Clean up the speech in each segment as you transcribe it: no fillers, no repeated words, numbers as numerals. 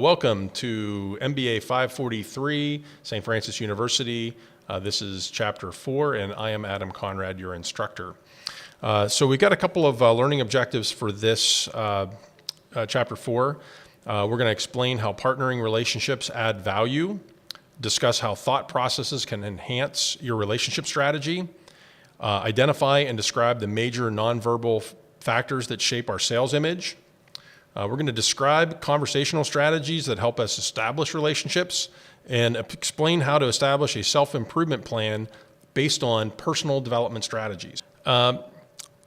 Welcome to MBA543, St. Francis University. This is Chapter 4, and I am Adam Conrad, your instructor. So we've got a couple of learning objectives for this Chapter 4. We're going to explain how partnering relationships add value, discuss how thought processes can enhance your relationship strategy, identify and describe the major nonverbal factors that shape our sales image. We're going to describe conversational strategies that help us establish relationships and explain how to establish a self-improvement plan based on personal development strategies.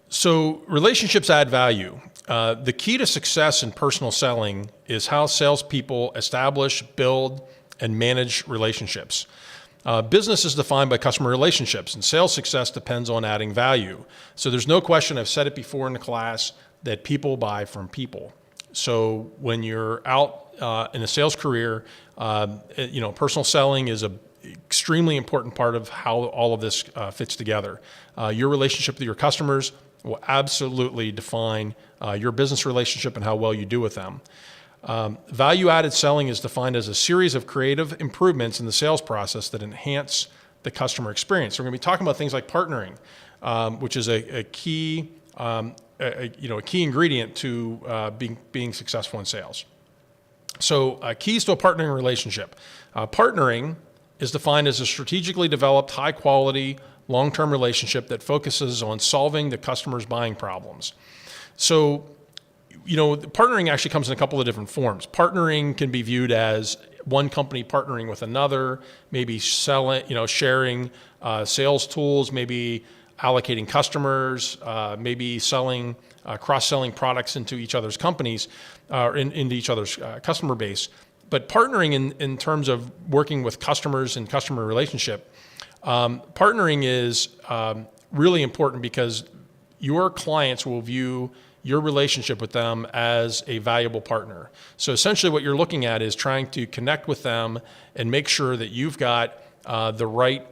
So relationships add value. The key to success in personal selling is how salespeople establish, build, and manage relationships. Business is defined by customer relationships, and sales success depends on adding value. So there's no question, I've said it before in the class, that people buy from people. So when you're out in a sales career, personal selling is an extremely important part of how all of this fits together. Your relationship with your customers will absolutely define your business relationship and how well you do with them. Value-added selling is defined as a series of creative improvements in the sales process that enhance the customer experience. So we're going to be talking about things like partnering, which is a key ingredient to being successful in sales. So keys to a partnering relationship. Partnering is defined as a strategically developed, high-quality, long-term relationship that focuses on solving the customer's buying problems. So, partnering actually comes in a couple of different forms. Partnering can be viewed as one company partnering with another, maybe sharing sales tools, maybe allocating customers, maybe selling, cross-selling products into each other's companies, or into each other's customer base. But partnering in terms of working with customers and customer relationship, partnering is really important because your clients will view your relationship with them as a valuable partner. So essentially what you're looking at is trying to connect with them and make sure that you've got the right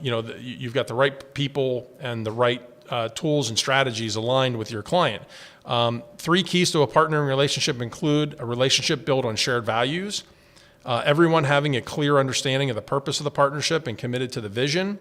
you've got the right people and the right tools and strategies aligned with your client. 3 keys to a partnering relationship include a relationship built on shared values, everyone having a clear understanding of the purpose of the partnership and committed to the vision,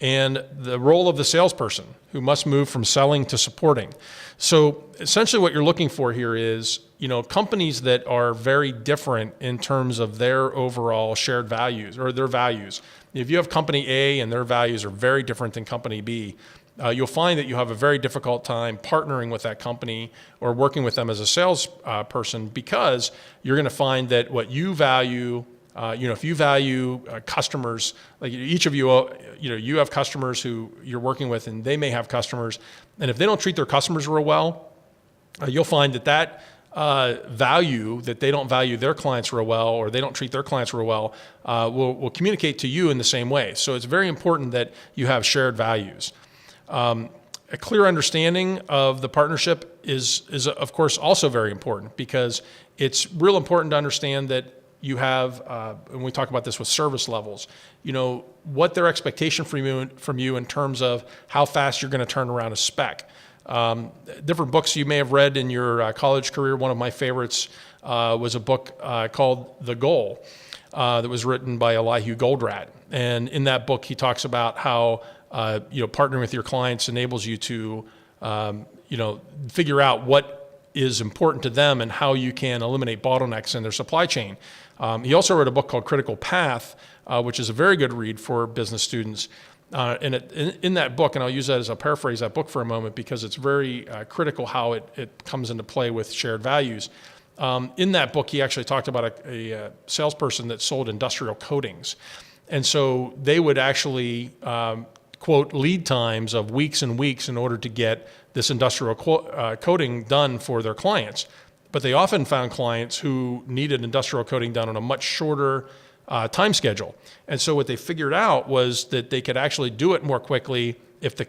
and the role of the salesperson who must move from selling to supporting. So essentially what you're looking for here is, companies that are very different in terms of their overall shared values or their values. If you have company A and their values are very different than company B, you'll find that you have a very difficult time partnering with that company or working with them as a sales person, because you're going to find that what you value, if you value customers, like each of you, you have customers who you're working with, and they may have customers, and if they don't treat their customers real well, you'll find that value, that they don't value their clients real well, or they don't treat their clients real well, will communicate to you in the same way. So it's very important that you have shared values. A clear understanding of the partnership is of course also very important, because it's real important to understand that you have, and we talk about this with service levels, what their expectation from you in terms of how fast you're going to turn around a spec. Different books you may have read in your college career. One of my favorites was a book called The Goal that was written by Elihu Goldratt. And in that book, he talks about how partnering with your clients enables you to figure out what is important to them and how you can eliminate bottlenecks in their supply chain. He also wrote a book called Critical Path, which is a very good read for business students. And in that book, and I'll use that as a paraphrase that book for a moment, because it's very critical how it comes into play with shared values. In that book, he actually talked about a salesperson that sold industrial coatings. And so they would actually quote lead times of weeks and weeks in order to get this industrial coating done for their clients. But they often found clients who needed industrial coating done on a much shorter time schedule. And so what they figured out was that they could actually do it more quickly if the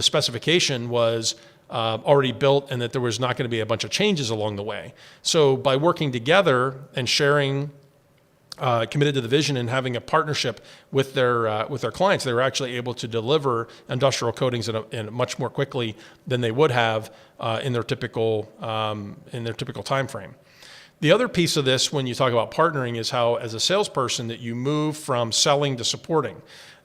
specification was already built and that there was not going to be a bunch of changes along the way. So by working together and sharing, committed to the vision and having a partnership with their clients, they were actually able to deliver industrial coatings in much more quickly than they would have in their typical time frame. The other piece of this, when you talk about partnering, is how, as a salesperson, that you move from selling to supporting.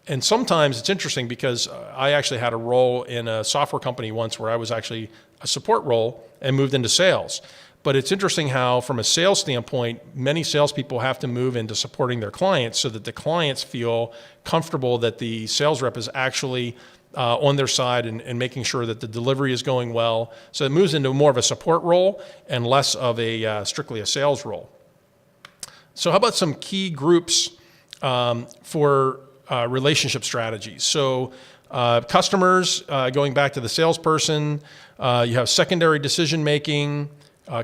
And sometimes it's interesting because I actually had a role in a software company once where I was actually a support role and moved into sales. But it's interesting how, from a sales standpoint, many salespeople have to move into supporting their clients so that the clients feel comfortable that the sales rep is actually on their side and making sure that the delivery is going well. So it moves into more of a support role and less of a strictly a sales role. So how about some key groups for relationship strategies? So customers, going back to the salesperson, you have secondary decision making,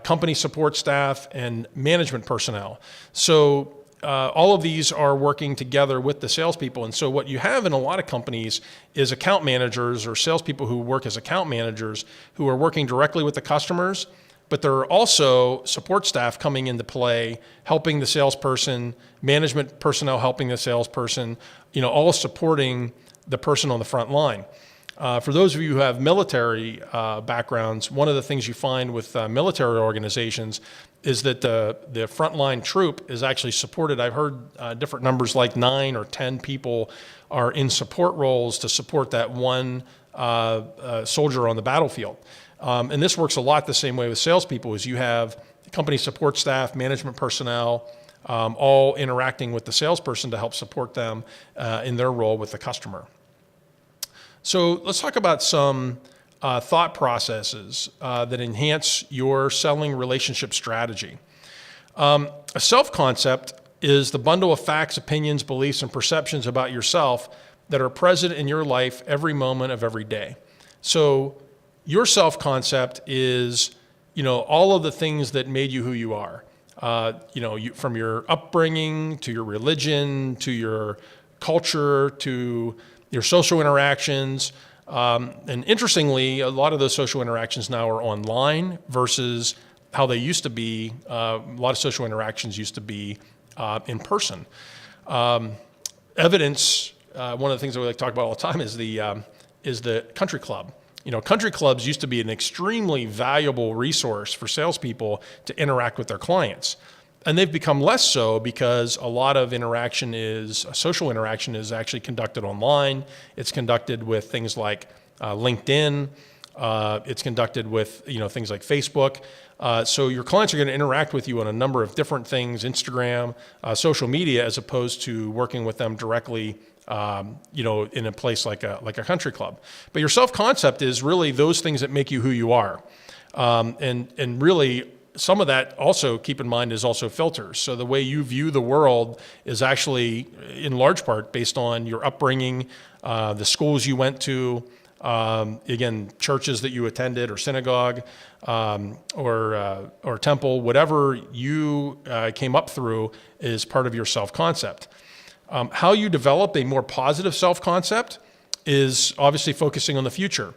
company support staff, and management personnel. So all of these are working together with the salespeople. And so what you have in a lot of companies is account managers or salespeople who work as account managers who are working directly with the customers, but there are also support staff coming into play, helping the salesperson, management personnel helping the salesperson, all supporting the person on the front line. For those of you who have military backgrounds, one of the things you find with military organizations is that the frontline troop is actually supported. I've heard different numbers, like 9 or 10 people are in support roles to support that one soldier on the battlefield. And this works a lot the same way with salespeople, is you have company support staff, management personnel, all interacting with the salesperson to help support them in their role with the customer. So let's talk about some thought processes that enhance your selling relationship strategy. A self-concept is the bundle of facts, opinions, beliefs, and perceptions about yourself that are present in your life every moment of every day. So your self-concept is, all of the things that made you who you are. From your upbringing to your religion to your culture to your social interactions. And interestingly, a lot of those social interactions now are online versus how they used to be. A lot of social interactions used to be in person. Evidence, one of the things that we like to talk about all the time is the country club. Country clubs used to be an extremely valuable resource for salespeople to interact with their clients. And they've become less so because a lot of social interaction is actually conducted online. It's conducted with things like LinkedIn. It's conducted with things like Facebook. So your clients are going to interact with you on a number of different things, Instagram, social media, as opposed to working with them directly in a place like a country club. But your self-concept is really those things that make you who you are. And really, some of that also, keep in mind, is also filters. So the way you view the world is actually, in large part, based on your upbringing, the schools you went to, again, churches that you attended, or synagogue, or temple. Whatever you came up through is part of your self-concept. How you develop a more positive self-concept is obviously focusing on the future.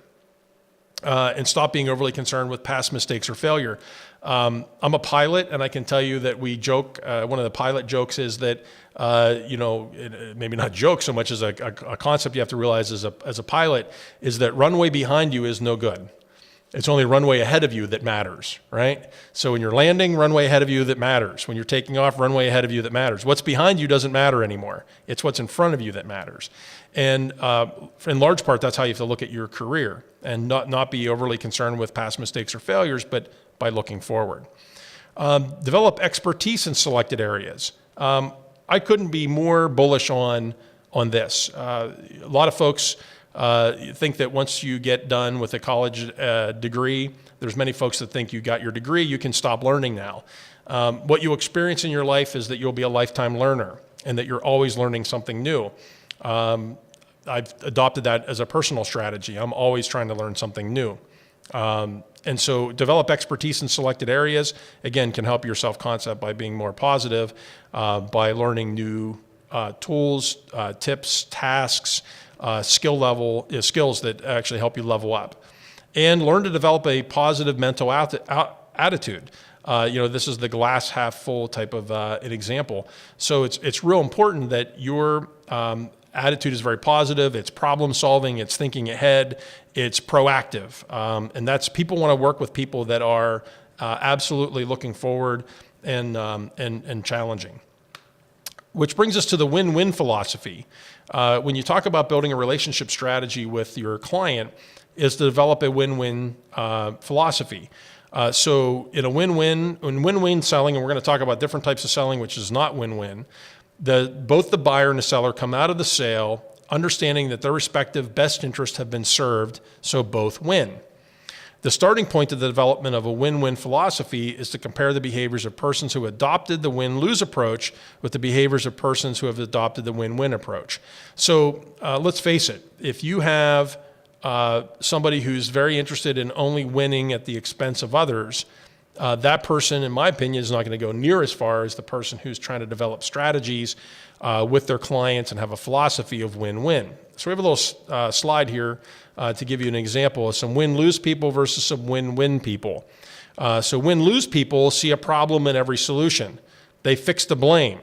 And stop being overly concerned with past mistakes or failure. I'm a pilot, and I can tell you that we joke. One of the pilot jokes is that, maybe not joke so much as a concept you have to realize as a pilot, is that runway behind you is no good. It's only runway ahead of you that matters, right? So when you're landing, runway ahead of you that matters. When you're taking off, runway ahead of you that matters. What's behind you doesn't matter anymore. It's what's in front of you that matters. And in large part, that's how you have to look at your career and not be overly concerned with past mistakes or failures, but by looking forward. Develop expertise in selected areas. I couldn't be more bullish on this. A lot of folks think that once you get done with a college degree, there's many folks that think you got your degree, you can stop learning now. What you experience in your life is that you'll be a lifetime learner and that you're always learning something new. I've adopted that as a personal strategy. I'm always trying to learn something new. And so develop expertise in selected areas, again, can help your self-concept by being more positive, by learning new tools, tips, tasks, skills that actually help you level up. And learn to develop a positive mental attitude. This is the glass half full type of an example. So it's real important that your attitude is very positive. It's problem solving. It's thinking ahead. It's proactive. And that's, people want to work with people that are absolutely looking forward and challenging. Which brings us to the win-win philosophy. When you talk about building a relationship strategy with your client, is to develop a win-win philosophy. So in win-win selling, and we're going to talk about different types of selling, which is not win-win, both the buyer and the seller come out of the sale understanding that their respective best interests have been served, so both win. The starting point of the development of a win-win philosophy is to compare the behaviors of persons who adopted the win-lose approach with the behaviors of persons who have adopted the win-win approach. So let's face it, if you have somebody who's very interested in only winning at the expense of others, that person, in my opinion, is not going to go near as far as the person who's trying to develop strategies with their clients and have a philosophy of win-win. So we have a little slide here to give you an example of some win-lose people versus some win-win people. So win-lose people see a problem in every solution. They fix the blame.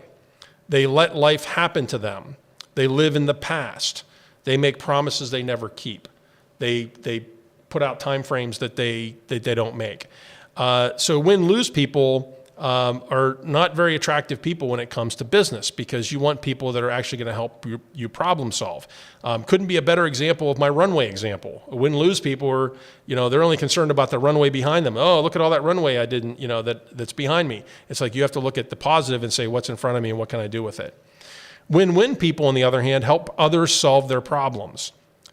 They let life happen to them. They live in the past. They make promises they never keep. They put out time frames that they don't make. So win-lose people are not very attractive people when it comes to business, because you want people that are actually going to help you problem solve. Couldn't be a better example of my runway example. Win-lose people are, they're only concerned about the runway behind them. Oh, look at all that runway I didn't, that's behind me. It's like you have to look at the positive and say, what's in front of me and what can I do with it? Win-win people, on the other hand, help others solve their problems.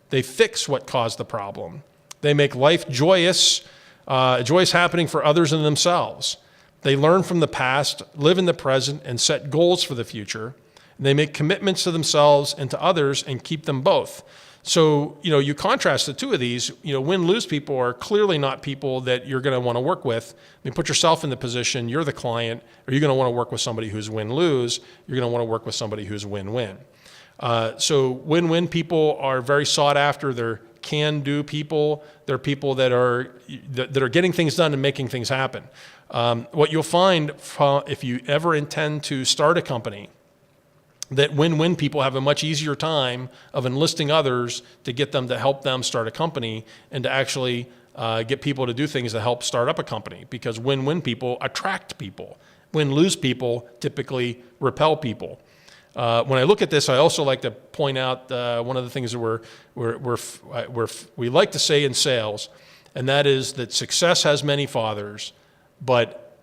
They fix what caused the problem. They make life joyous happening for others and themselves. They learn from the past, live in the present, and set goals for the future. They make commitments to themselves and to others and keep them both. So, you contrast the two of these, win-lose people are clearly not people that you're going to want to work with. I mean, put yourself in the position, you're the client. Are you going to want to work with somebody who's win-lose? You're going to want to work with somebody who's win-win. So win-win people are very sought after. They're can-do people. They're people that are getting things done and making things happen. What you'll find if you ever intend to start a company, that win-win people have a much easier time of enlisting others to get them to help them start a company and to actually get people to do things to help start up a company, because win-win people attract people. Win-lose people typically repel people. When I look at this, I also like to point out one of the things that we like to say in sales, and that is that success has many fathers, but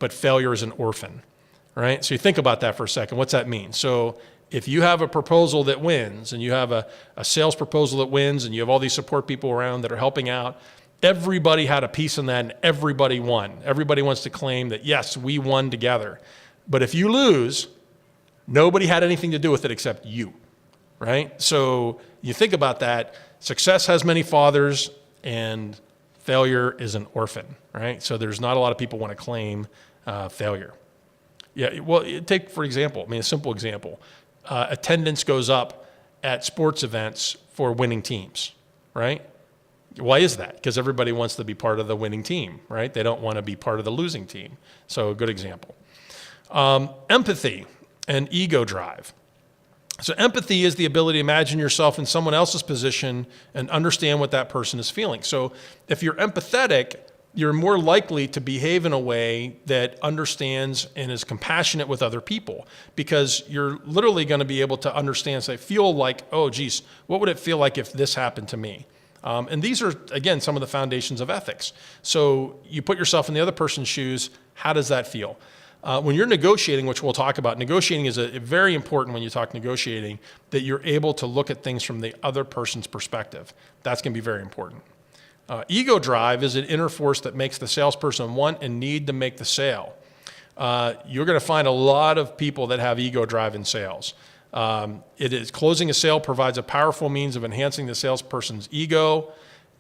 failure is an orphan, right? So you think about that for a second. What's that mean? So if you have a proposal that wins, and you have a sales proposal that wins, and you have all these support people around that are helping out, everybody had a piece in that, and everybody won. Everybody wants to claim that, yes, we won together. But if you lose, nobody had anything to do with it except you, right? So you think about that. Success has many fathers, and failure is an orphan, right? So there's not a lot of people want to claim failure. Yeah, well, take, for example, a simple example. Attendance goes up at sports events for winning teams, right? Why is that? Because everybody wants to be part of the winning team, right? They don't want to be part of the losing team. So a good example. Empathy and ego drive. So empathy is the ability to imagine yourself in someone else's position and understand what that person is feeling. So if you're empathetic, you're more likely to behave in a way that understands and is compassionate with other people, because you're literally going to be able to understand, feel like, oh, geez, what would it feel like if this happened to me? And these are, again, some of the foundations of ethics. So you put yourself in the other person's shoes. How does that feel? When you're negotiating, which we'll talk about, negotiating is very important when you talk negotiating, that you're able to look at things from the other person's perspective. That's going to be very important. Ego drive is an inner force that makes the salesperson want and need to make the sale. You're going to find a lot of people that have ego drive in sales. Closing a sale provides a powerful means of enhancing the salesperson's ego,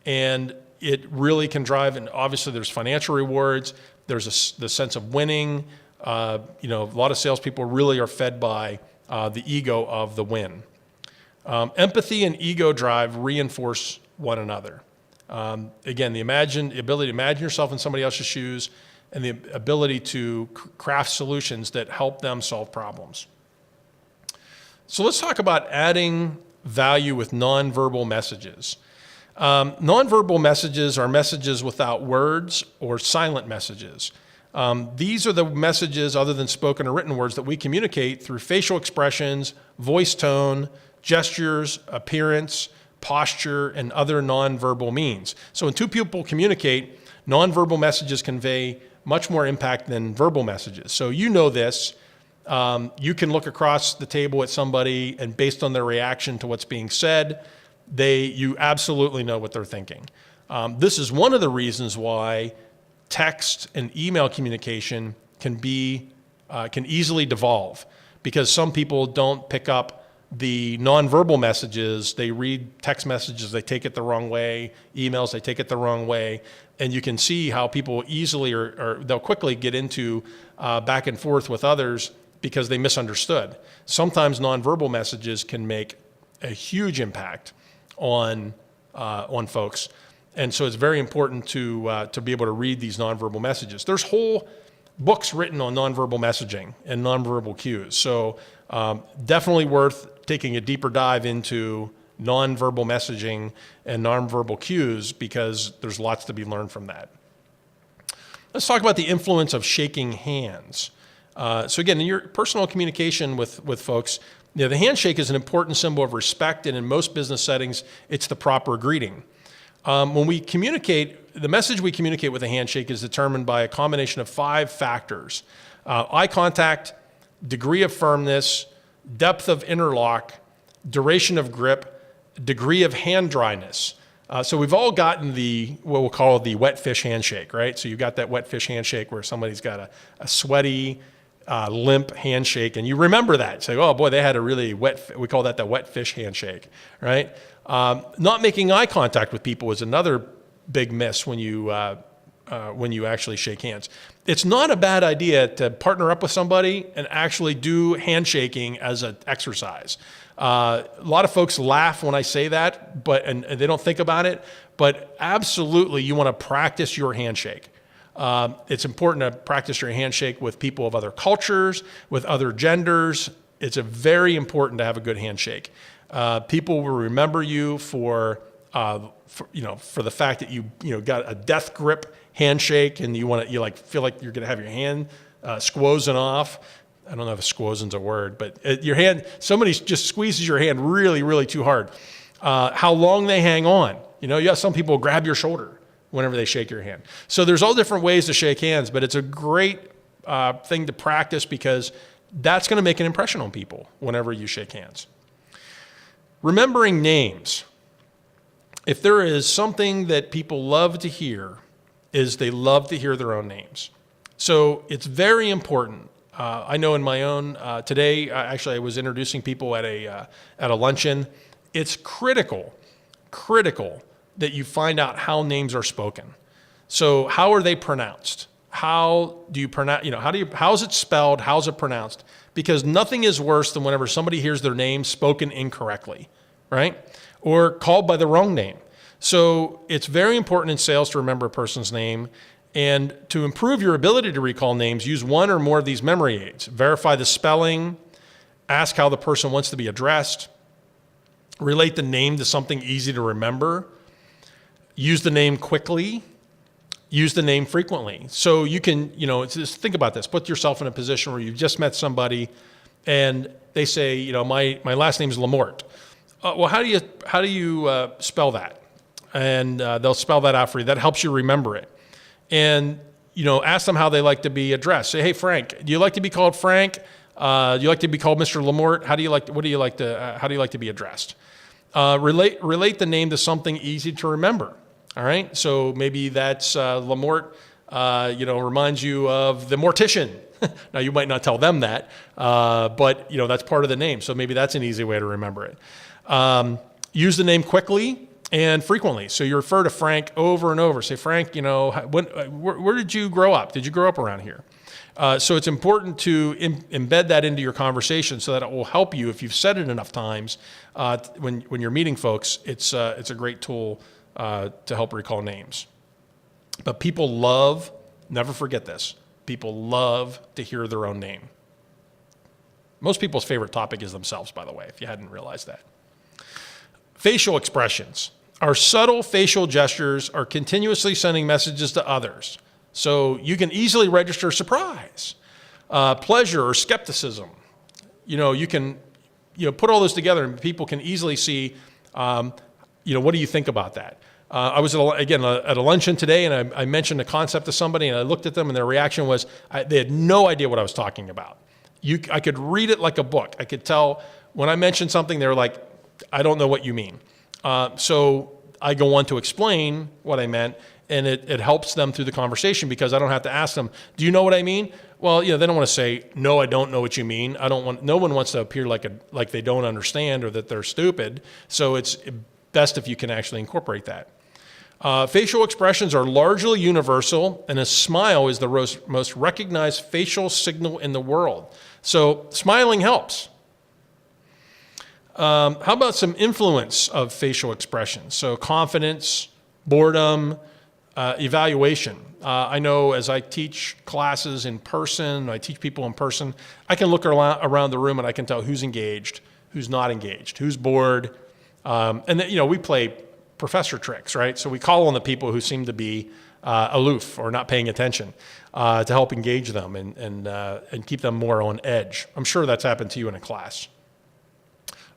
and it really can drive, and obviously there's financial rewards, there's the sense of winning. A lot of salespeople really are fed by the ego of the win. Empathy and ego drive reinforce one another. Again, the ability to imagine yourself in somebody else's shoes, and the ability to craft solutions that help them solve problems. So let's talk about adding value with nonverbal messages. Nonverbal messages are messages without words or silent messages. These are the messages, other than spoken or written words, that we communicate through facial expressions, voice tone, gestures, appearance, posture, and other nonverbal means. So when two people communicate, nonverbal messages convey much more impact than verbal messages. So you know this. You can look across the table at somebody, and based on their reaction to what's being said, you absolutely know what they're thinking. This is one of the reasons why text and email communication can easily devolve, because some people don't pick up the nonverbal messages. They read text messages, they take it the wrong way. Emails, they take it the wrong way. And you can see how people easily or they'll quickly get into back and forth with others because they misunderstood. Sometimes nonverbal messages can make a huge impact on folks. And so it's very important to be able to read these nonverbal messages. There's whole books written on nonverbal messaging and nonverbal cues. So definitely worth taking a deeper dive into nonverbal messaging and nonverbal cues, because there's lots to be learned from that. Let's talk about the influence of shaking hands. So again, in your personal communication with folks, the handshake is an important symbol of respect, and in most business settings, it's the proper greeting. When we communicate, the message we communicate with a handshake is determined by a combination of 5 factors: eye contact, degree of firmness, depth of interlock, duration of grip, degree of hand dryness. So we've all gotten what we'll call the wet fish handshake, right? So you've got that wet fish handshake where somebody's got a sweaty, limp handshake, and you remember that. Say, oh boy, they had a really we call that the wet fish handshake, right? Not making eye contact with people is another big miss when you actually shake hands. It's not a bad idea to partner up with somebody and actually do handshaking as an exercise. A lot of folks laugh when I say that, and they don't think about it, but absolutely you want to practice your handshake. It's important to practice your handshake with people of other cultures, with other genders. It's very important to have a good handshake. People will remember you for the fact that you got a death grip handshake, and you feel like you're going to have your hand squozing off. I don't know if squozing's a word, but your hand, somebody just squeezes your hand really, really too hard. How long they hang on. Some people grab your shoulder whenever they shake your hand. So there's all different ways to shake hands, but it's a great thing to practice, because that's going to make an impression on people whenever you shake hands. Remembering names. If there is something that people love to hear, is they love to hear their own names. So it's very important. I know in my own, today, actually I was introducing people at a luncheon. It's critical that you find out how names are spoken. So how are they pronounced? How do you pronounce, how's it spelled? How's it pronounced? Because nothing is worse than whenever somebody hears their name spoken incorrectly, right? Or called by the wrong name. So it's very important in sales to remember a person's name. And to improve your ability to recall names, use one or more of these memory aids. Verify the spelling, ask how the person wants to be addressed, relate the name to something easy to remember, use the name quickly, use the name frequently. So you can, just think about this. Put yourself in a position where you've just met somebody and they say, my last name is Lamort. Well, how do you spell that? And they'll spell that out for you. That helps you remember it. And, ask them how they like to be addressed. Say, hey, Frank, do you like to be called Frank? Do you like to be called Mr. Lamort? How do you like to be addressed? Relate the name to something easy to remember. All right. So maybe that's Lamort, reminds you of the mortician. Now you might not tell them that, but that's part of the name. So maybe that's an easy way to remember it. Use the name quickly and frequently. So you refer to Frank over and over. Say, Frank, where did you grow up? Did you grow up around here? So it's important to embed that into your conversation so that it will help you if you've said it enough times. When you're meeting folks, it's a great tool to help recall names. But people never forget this, people love to hear their own name. Most people's favorite topic is themselves, by the way, if you hadn't realized that. Facial expressions. Our subtle facial gestures are continuously sending messages to others. So you can easily register surprise, pleasure, or skepticism. You can put all those together, and people can easily see, what do you think about that? I was, at a luncheon today, and I mentioned a concept to somebody, and I looked at them, and their reaction was they had no idea what I was talking about. I could read it like a book. I could tell when I mentioned something, they were like, I don't know what you mean. So I go on to explain what I meant, and it helps them through the conversation because I don't have to ask them, do you know what I mean? Well, they don't want to say, no, I don't know what you mean. No one wants to appear like they don't understand or that they're stupid. So it's best if you can actually incorporate that. Facial expressions are largely universal, and a smile is the most recognized facial signal in the world. So smiling helps. How about some influence of facial expressions? So confidence, boredom, evaluation. I know as I teach classes in person, I teach people in person, I can look around the room and I can tell who's engaged, who's not engaged, who's bored. And then, we play professor tricks, right? So we call on the people who seem to be aloof or not paying attention to help engage them and keep them more on edge. I'm sure that's happened to you in a class.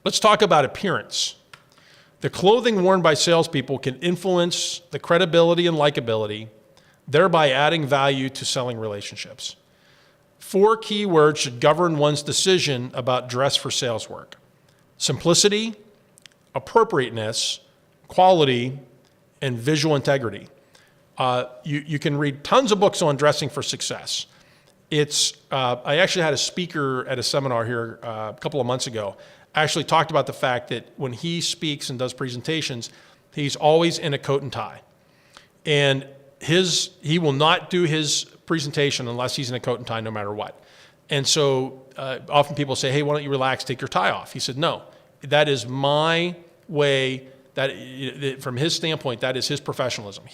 Let's talk about appearance. The clothing worn by salespeople can influence the credibility and likability, thereby adding value to selling relationships. 4 key words should govern one's decision about dress for sales work: simplicity, appropriateness, quality, and visual integrity. You can read tons of books on dressing for success. I actually had a speaker at a seminar here a couple of months ago actually talked about the fact that when he speaks and does presentations, he's always in a coat and tie. And he will not do his presentation unless he's in a coat and tie no matter what. And so often people say, hey, why don't you relax, take your tie off? He said, no, that is my way. That from his standpoint, that is his professionalism.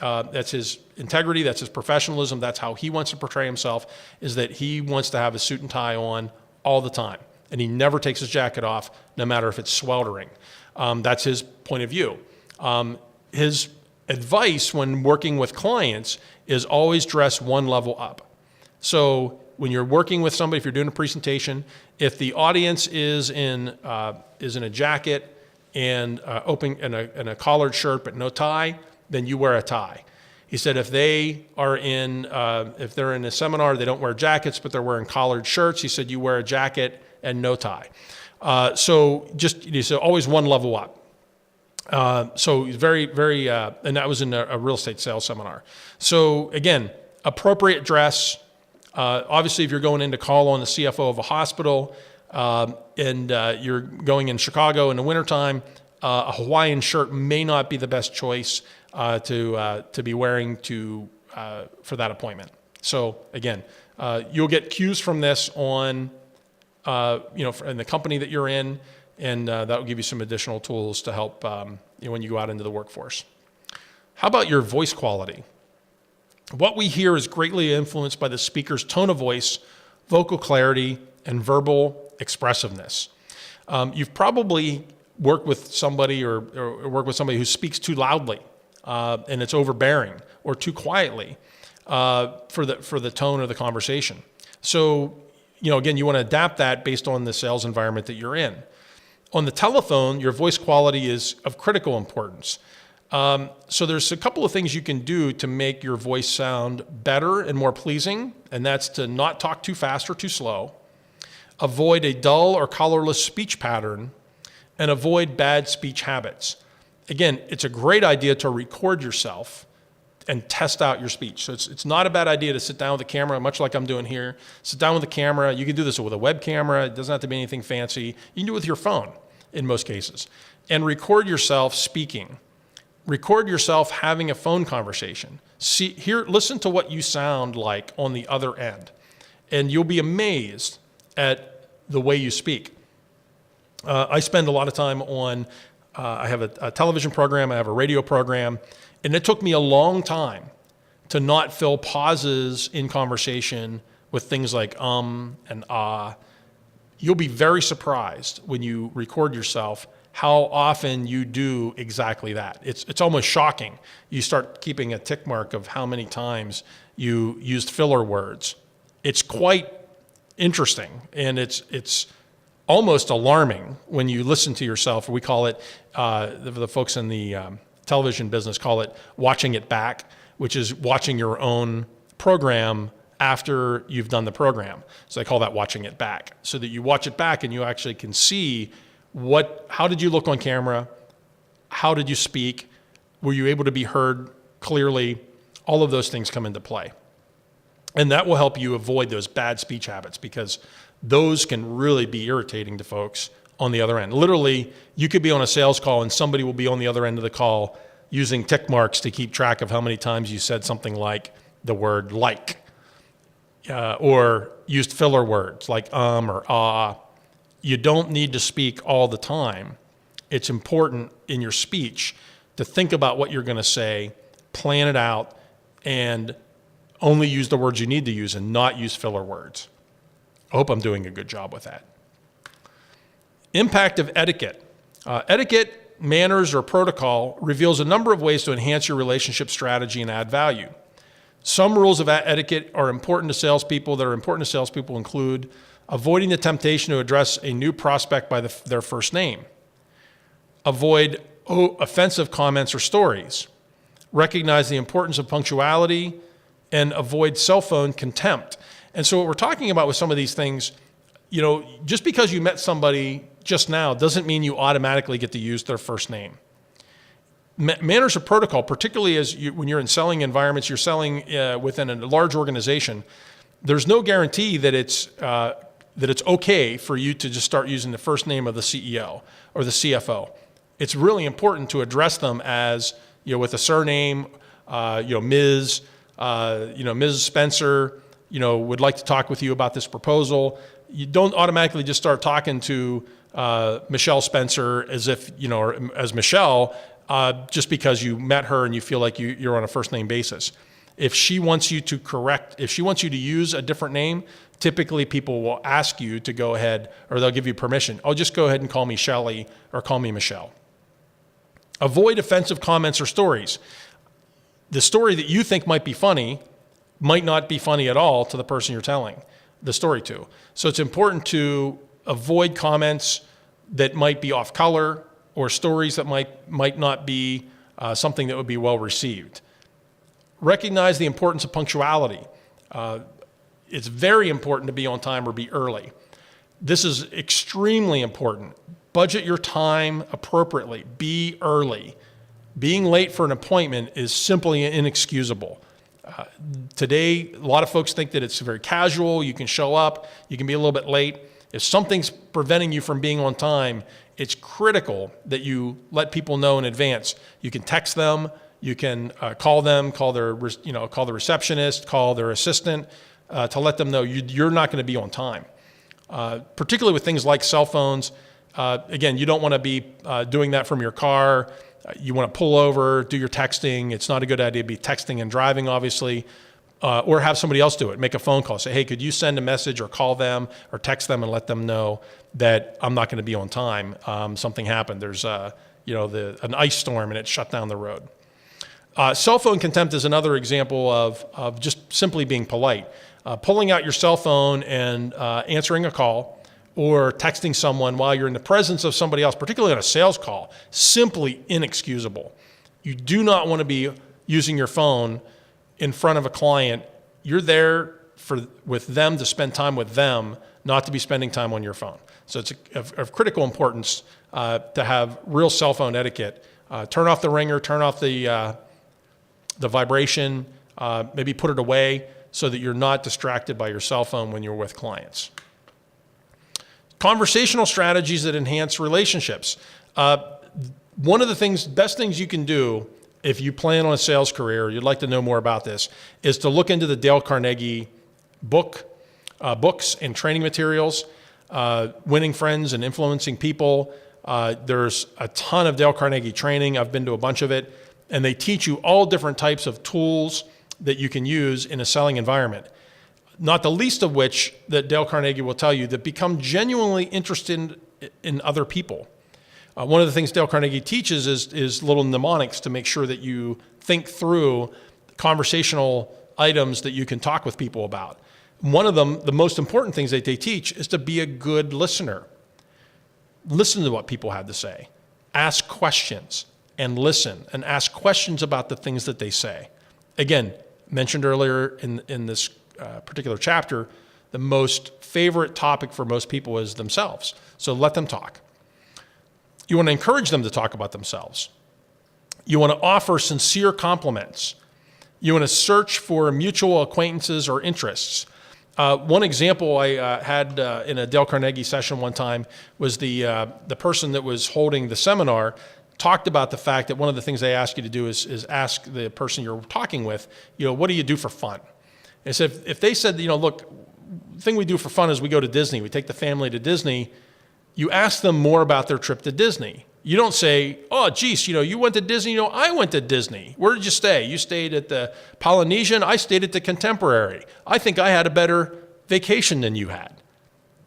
That's his integrity, that's his professionalism, that's how he wants to portray himself, is that he wants to have a suit and tie on all the time. And he never takes his jacket off, no matter if it's sweltering. That's his point of view. His advice when working with clients is always dress one level up. So when you're working with somebody, if you're doing a presentation, if the audience is in a jacket and in a collared shirt but no tie, then you wear a tie. He said if they're in a seminar, they don't wear jackets, but they're wearing collared shirts, he said you wear a jacket and no tie. So always one level up. So he's very, very, and that was in a real estate sales seminar. So again, appropriate dress. Obviously, if you're going in to call on the CFO of a hospital and you're going in Chicago in the wintertime, a Hawaiian shirt may not be the best choice to be wearing for that appointment. So again, you'll get cues from this on in the company that you're in, and that will give you some additional tools to help when you go out into the workforce. How about your voice quality? What we hear is greatly influenced by the speaker's tone of voice, vocal clarity, and verbal expressiveness. You've probably worked with somebody or worked with somebody who speaks too loudly and it's overbearing, or too quietly for the tone of the conversation. So, again, you want to adapt that based on the sales environment that you're in. On the telephone, your voice quality is of critical importance. So there's a couple of things you can do to make your voice sound better and more pleasing, and that's to not talk too fast or too slow, avoid a dull or colorless speech pattern, and avoid bad speech habits. Again, it's a great idea to record yourself and test out your speech. So it's not a bad idea to sit down with a camera, much like I'm doing here. Sit down with a camera. You can do this with a web camera. It doesn't have to be anything fancy. You can do it with your phone in most cases. And record yourself speaking. Record yourself having a phone conversation. Listen to what you sound like on the other end. And you'll be amazed at the way you speak. I spend a lot of time on, I have a television program, I have a radio program, and it took me a long time to not fill pauses in conversation with things like and ah. You'll be very surprised when you record yourself how often you do exactly that. It's almost shocking. You start keeping a tick mark of how many times you used filler words. It's quite interesting, and it's almost alarming when you listen to yourself. We call it, the folks in the television business call it watching it back, which is watching your own program after you've done the program. So they call that watching it back, so that you watch it back and you actually can see how did you look on camera? How did you speak? Were you able to be heard clearly? All of those things come into play. And that will help you avoid those bad speech habits, because those can really be irritating to folks on the other end. Literally, you could be on a sales call and somebody will be on the other end of the call using tick marks to keep track of how many times you said something like the word like, or used filler words like or ah. You don't need to speak all the time. It's important in your speech to think about what you're going to say, plan it out, and only use the words you need to use and not use filler words. I hope I'm doing a good job with that. Impact of etiquette. Etiquette, manners, or protocol reveals a number of ways to enhance your relationship strategy and add value. Some rules of etiquette are important to salespeople that are important to salespeople include avoiding the temptation to address a new prospect by their first name. Avoid offensive comments or stories. Recognize the importance of punctuality, and avoid cell phone contempt. And so what we're talking about with some of these things, just because you met somebody just now doesn't mean you automatically get to use their first name. Manners of protocol, particularly when you're in selling environments, you're selling within a large organization, there's no guarantee that it's okay for you to just start using the first name of the CEO or the CFO. It's really important to address them as, with a surname, Ms. Ms. Spencer, would like to talk with you about this proposal. You don't automatically just start talking to Michelle Spencer as if, or as Michelle, just because you met her and you feel like you're on a first name basis. If she wants you to use a different name, typically people will ask you to go ahead, or they'll give you permission. Oh, just go ahead and call me Shelley or call me Michelle. Avoid offensive comments or stories. The story that you think might be funny might not be funny at all to the person you're telling the story to. So it's important to avoid comments that might be off color or stories that might not be something that would be well received. Recognize the importance of punctuality. It's very important to be on time or be early. This is extremely important. Budget your time appropriately. Be early. Being late for an appointment is simply inexcusable. Today, a lot of folks think that it's very casual. You can show up. You can be a little bit late. If something's preventing you from being on time, it's critical that you let people know in advance. You can text them. You can call them, call the receptionist, call their assistant to let them know you're not going to be on time. Particularly with things like cell phones. Again, you don't want to be doing that from your car. You want to pull over, do your texting. It's not a good idea to be texting and driving, obviously, or have somebody else do it. Make a phone call. Say, hey, could you send a message or call them or text them and let them know that I'm not going to be on time. Something happened. There's an ice storm and it shut down the road. Cell phone contempt is another example of just simply being polite. Pulling out your cell phone and answering a call or texting someone while you're in the presence of somebody else, particularly on a sales call, simply inexcusable. You do not want to be using your phone in front of a client. You're there with them to spend time with them, not to be spending time on your phone. So it's of critical importance to have real cell phone etiquette. Turn off the ringer, turn off the vibration, maybe put it away so that you're not distracted by your cell phone when you're with clients. Conversational strategies that enhance relationships. One of the best things you can do if you plan on a sales career, you'd like to know more about this, is to look into the Dale Carnegie books and training materials, Winning Friends and Influencing People. There's a ton of Dale Carnegie training. I've been to a bunch of it, and they teach you all different types of tools that you can use in a selling environment. Not the least of which that Dale Carnegie will tell you that become genuinely interested in other people. One of the things Dale Carnegie teaches is little mnemonics to make sure that you think through conversational items that you can talk with people about. One of them, the most important things that they teach, is to be a good listener. Listen to what people have to say. Ask questions and listen, and ask questions about the things that they say. Again, mentioned earlier in this particular chapter, the most favorite topic for most people is themselves. So let them talk. You want to encourage them to talk about themselves. You want to offer sincere compliments. You want to search for mutual acquaintances or interests. One example I had in a Dale Carnegie session one time was the person that was holding the seminar talked about the fact that one of the things they ask you to do is ask the person you're talking with, what do you do for fun? And so if they said, look, the thing we do for fun is we go to Disney. We take the family to Disney. You ask them more about their trip to Disney. You don't say, oh, geez, you went to Disney. I went to Disney. Where did you stay? You stayed at the Polynesian. I stayed at the Contemporary. I think I had a better vacation than you had.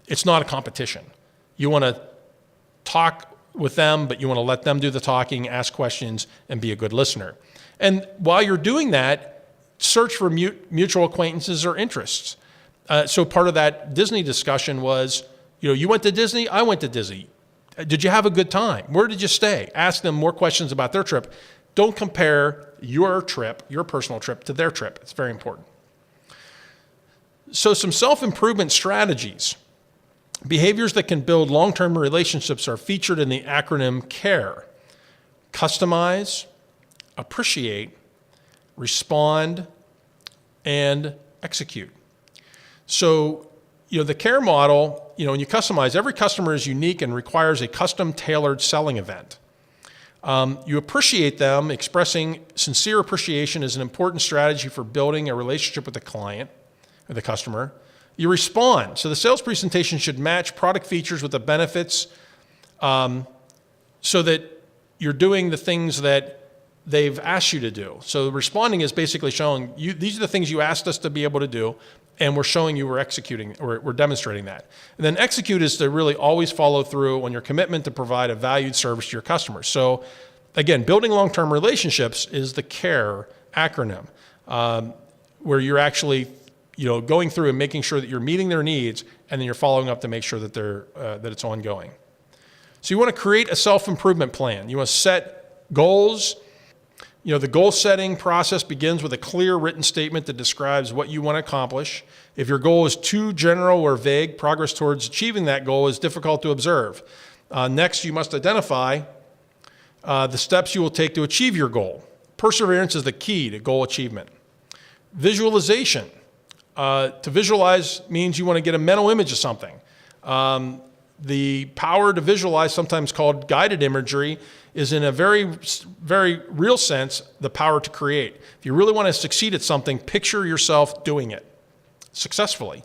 It's not a competition. You want to talk with them, but you want to let them do the talking, ask questions, and be a good listener. And while you're doing that, search for mutual acquaintances or interests. So part of that Disney discussion was, you went to Disney, I went to Disney. Did you have a good time? Where did you stay? Ask them more questions about their trip. Don't compare your trip, your personal trip, to their trip. It's very important. So some self-improvement strategies. Behaviors that can build long-term relationships are featured in the acronym CARE. Customize, appreciate, respond, and execute. So, the CARE model, when you customize, every customer is unique and requires a custom-tailored selling event. You appreciate them. Expressing sincere appreciation is an important strategy for building a relationship with the client or the customer. You respond. So the sales presentation should match product features with the benefits so that you're doing the things that they've asked you to do. So responding is basically showing you, these are the things you asked us to be able to do, and we're showing you we're executing, or we're demonstrating that. And then execute is to really always follow through on your commitment to provide a valued service to your customers. So again, building long-term relationships is the CARE acronym, where you're actually going through and making sure that you're meeting their needs, and then you're following up to make sure that that it's ongoing. So you want to create a self-improvement plan. You want to set goals. The goal setting process begins with a clear written statement that describes what you want to accomplish. If your goal is too general or vague, progress towards achieving that goal is difficult to observe. Next, you must identify the steps you will take to achieve your goal. Perseverance is the key to goal achievement. Visualization. To visualize means you want to get a mental image of something. The power to visualize, sometimes called guided imagery, is in a very, very real sense the power to create. If you really want to succeed at something, picture yourself doing it successfully.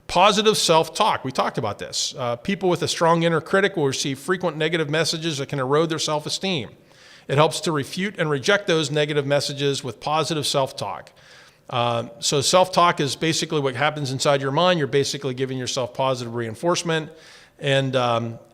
Positive self-talk. We talked about this. People with a strong inner critic will receive frequent negative messages that can erode their self-esteem. It helps to refute and reject those negative messages with positive self-talk. So self-talk is basically what happens inside your mind. You're basically giving yourself positive reinforcement, and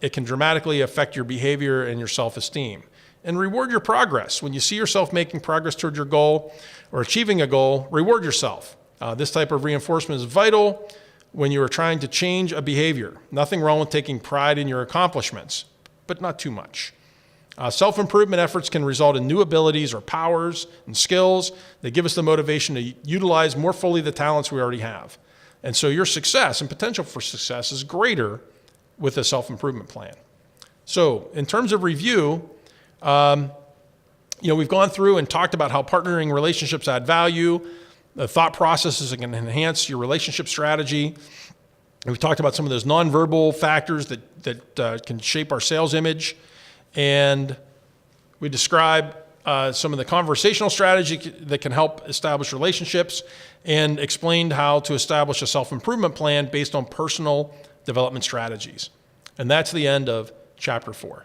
it can dramatically affect your behavior and your self-esteem. And reward your progress. When you see yourself making progress toward your goal or achieving a goal, reward yourself. This type of reinforcement is vital when you are trying to change a behavior. Nothing wrong with taking pride in your accomplishments, but not too much. Self-improvement efforts can result in new abilities or powers and skills that give us the motivation to utilize more fully the talents we already have. And so your success and potential for success is greater with a self-improvement plan. So in terms of review, we've gone through and talked about how partnering relationships add value, the thought processes that can enhance your relationship strategy. We've talked about some of those nonverbal factors that can shape our sales image. And we describe some of the conversational strategy that can help establish relationships, and explained how to establish a self-improvement plan based on personal development strategies. And that's the end of Chapter 4.